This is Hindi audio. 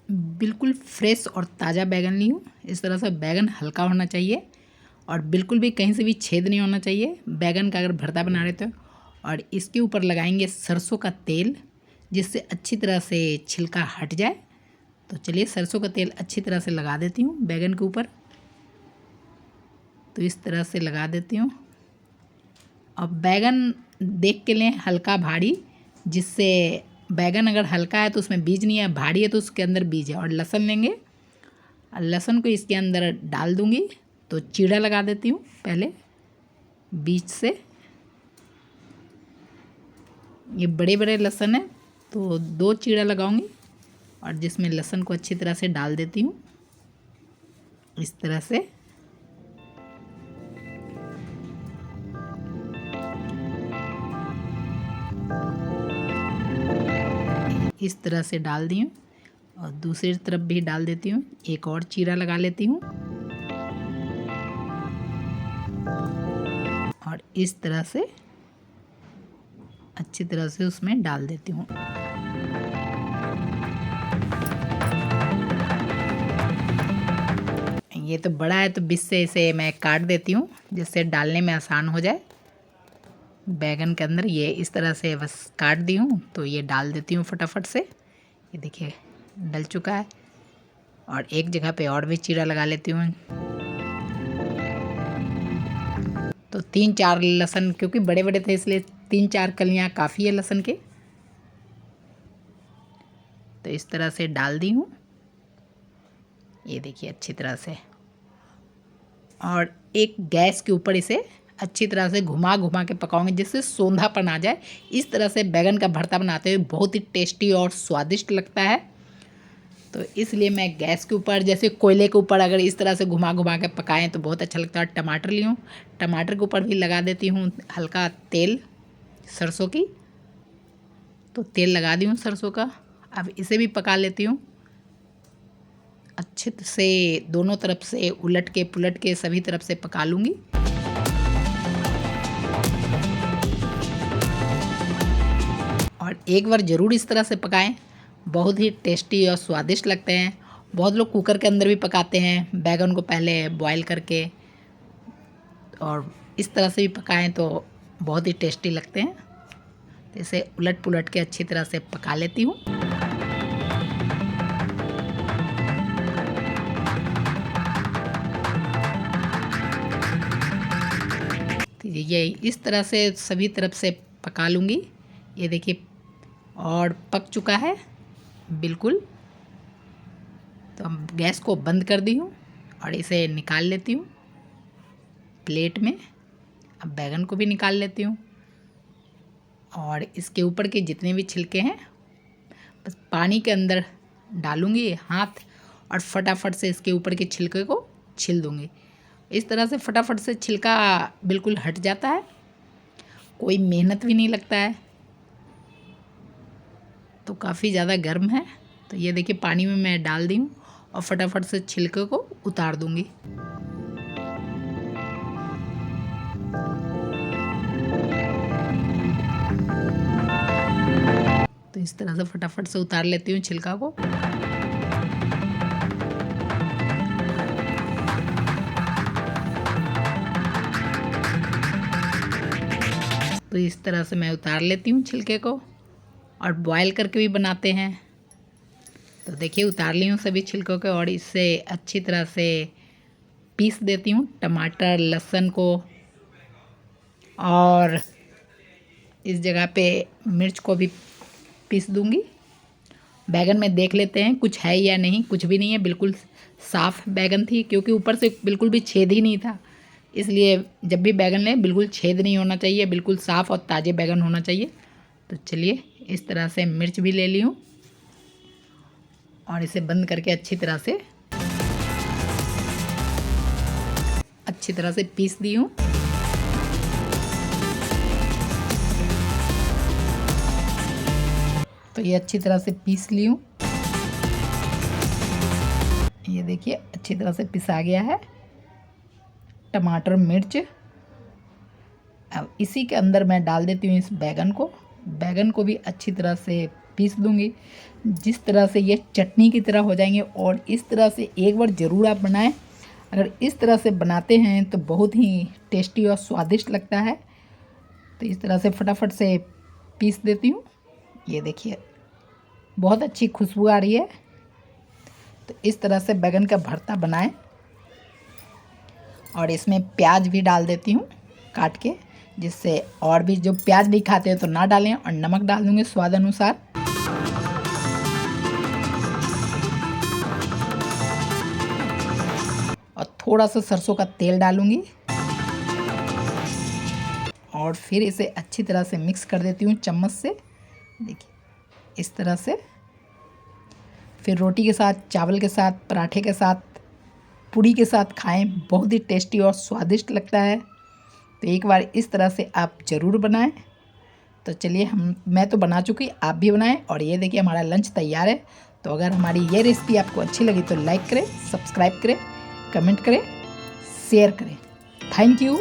बिल्कुल फ्रेश और ताज़ा बैगन ली हूँ। इस तरह से बैगन हल्का होना चाहिए और बिल्कुल भी कहीं से भी छेद नहीं होना चाहिए बैगन का अगर भरता बना रहे तो। और इसके ऊपर लगाएंगे सरसों का तेल, जिससे अच्छी तरह से छिलका हट जाए। तो चलिए सरसों का तेल अच्छी तरह से लगा देती हूँ बैगन के ऊपर। तो इस तरह से लगा देती हूँ। अब बैगन देख के लें हल्का भारी, जिससे बैगन अगर हल्का है तो उसमें बीज नहीं है, भारी है तो उसके अंदर बीज है। और लहसुन लेंगे और लहसुन को इसके अंदर डाल दूँगी। तो चीरा लगा देती हूँ पहले बीच से। ये बड़े बड़े लहसुन है तो 2 चीरा लगाऊंगी और जिसमें लहसुन को अच्छी तरह से डाल देती हूँ इस तरह से। इस तरह से डाल दी हूँ और दूसरी तरफ भी डाल देती हूँ। एक और चीरा लगा लेती हूँ और इस तरह से अच्छी तरह से उसमें डाल देती हूँ। ये तो बड़ा है तो बीच से इसे मैं काट देती हूँ जिससे डालने में आसान हो जाए बैगन के अंदर। ये इस तरह से बस काट दी हूँ तो ये डाल देती हूँ फटाफट से। ये देखिए डल चुका है और एक जगह पे और भी चीरा लगा लेती हूँ। तो 3-4 लहसुन, क्योंकि बड़े बड़े थे इसलिए 3-4 कलियाँ काफ़ी है लहसुन के। तो इस तरह से डाल दी हूँ। ये देखिए अच्छी तरह से। और एक गैस के ऊपर इसे अच्छी तरह से घुमा घुमा के पकाऊंगी जिससे सोंधापन आ जाए। इस तरह से बैगन का भरता बनाते हुए बहुत ही टेस्टी और स्वादिष्ट लगता है। तो इसलिए मैं गैस के ऊपर जैसे कोयले के ऊपर अगर इस तरह से घुमा घुमा के पकाएं तो बहुत अच्छा लगता है। टमाटर ली हूँ, टमाटर के ऊपर भी लगा देती हूँ हल्का तेल सरसों की। तो तेल लगा दी हूँ सरसों का। अब इसे भी पका लेती हूँ अच्छे से, दोनों तरफ से उलट के पुलट के सभी तरफ से पका लूँगी। और एक बार ज़रूर इस तरह से पकाएं, बहुत ही टेस्टी और स्वादिष्ट लगते हैं। बहुत लोग कुकर के अंदर भी पकाते हैं बैगन को पहले बॉईल करके, और इस तरह से भी पकाएं तो बहुत ही टेस्टी लगते हैं। तो इसे उलट पुलट के अच्छी तरह से पका लेती हूँ। ये इस तरह से सभी तरफ से पका लूँगी। ये देखिए और पक चुका है बिल्कुल। तो अब गैस को बंद कर दी हूँ और इसे निकाल लेती हूँ प्लेट में। अब बैगन को भी निकाल लेती हूँ और इसके ऊपर के जितने भी छिलके हैं बस पानी के अंदर डालूँगी हाथ और फटाफट से इसके ऊपर के छिलके को छिल दूँगी। इस तरह से फटाफट से छिलका बिल्कुल हट जाता है, कोई मेहनत भी नहीं लगता है। तो काफ़ी ज़्यादा गर्म है तो ये देखिए पानी में मैं डाल दी हूँ और फटाफट से छिलके को उतार दूँगी। तो इस तरह से फटाफट से उतार लेती हूँ छिलका को। तो इस तरह से मैं उतार लेती हूँ छिलके को। और बॉयल करके भी बनाते हैं। तो देखिए उतार ली हूँ सभी छिलकों के और इससे अच्छी तरह से पीस देती हूँ टमाटर लहसुन को। और इस जगह पे मिर्च को भी पीस दूँगी। बैगन में देख लेते हैं कुछ है या नहीं। कुछ भी नहीं है, बिल्कुल साफ़ बैगन थी, क्योंकि ऊपर से बिल्कुल भी छेद ही नहीं था। इसलिए जब भी बैगन लें बिल्कुल छेद नहीं होना चाहिए, बिल्कुल साफ़ और ताज़े बैगन होना चाहिए। तो चलिए इस तरह से मिर्च भी ले ली हूँ और इसे बंद करके अच्छी तरह से पीस दी हूँ। तो ये अच्छी तरह से पीस ली हूँ। ये देखिए अच्छी तरह से पिसा गया है टमाटर मिर्च। अब इसी के अंदर मैं डाल देती हूँ इस बैगन को भी अच्छी तरह से पीस दूँगी। जिस तरह से ये चटनी की तरह हो जाएंगे। और इस तरह से एक बार ज़रूर आप बनाएं। अगर इस तरह से बनाते हैं तो बहुत ही टेस्टी और स्वादिष्ट लगता है। तो इस तरह से फटाफट से पीस देती हूँ। ये देखिए बहुत अच्छी खुशबू आ रही है। तो इस तरह से बैगन का भरता बनाएं। और इसमें प्याज भी डाल देती हूँ काट के, जिससे और भी जो प्याज नहीं खाते हैं तो ना डालें। और नमक डाल दूँगी स्वाद अनुसार। और थोड़ा सा सरसों का तेल डालूँगी। और फिर इसे अच्छी तरह से मिक्स कर देती हूँ चम्मच से। देखिए इस तरह से। फिर रोटी के साथ, चावल के साथ, पराठे के साथ, पूड़ी के साथ खाएं। बहुत ही टेस्टी और स्वादिष्ट लगता है। तो एक बार इस तरह से आप ज़रूर बनाएं। तो चलिए मैं तो बना चुकी, आप भी बनाएं। और ये देखिए हमारा लंच तैयार है। तो अगर हमारी ये रेसिपी आपको अच्छी लगी तो लाइक करें, सब्सक्राइब करें, कमेंट करें, शेयर करें। Thank you.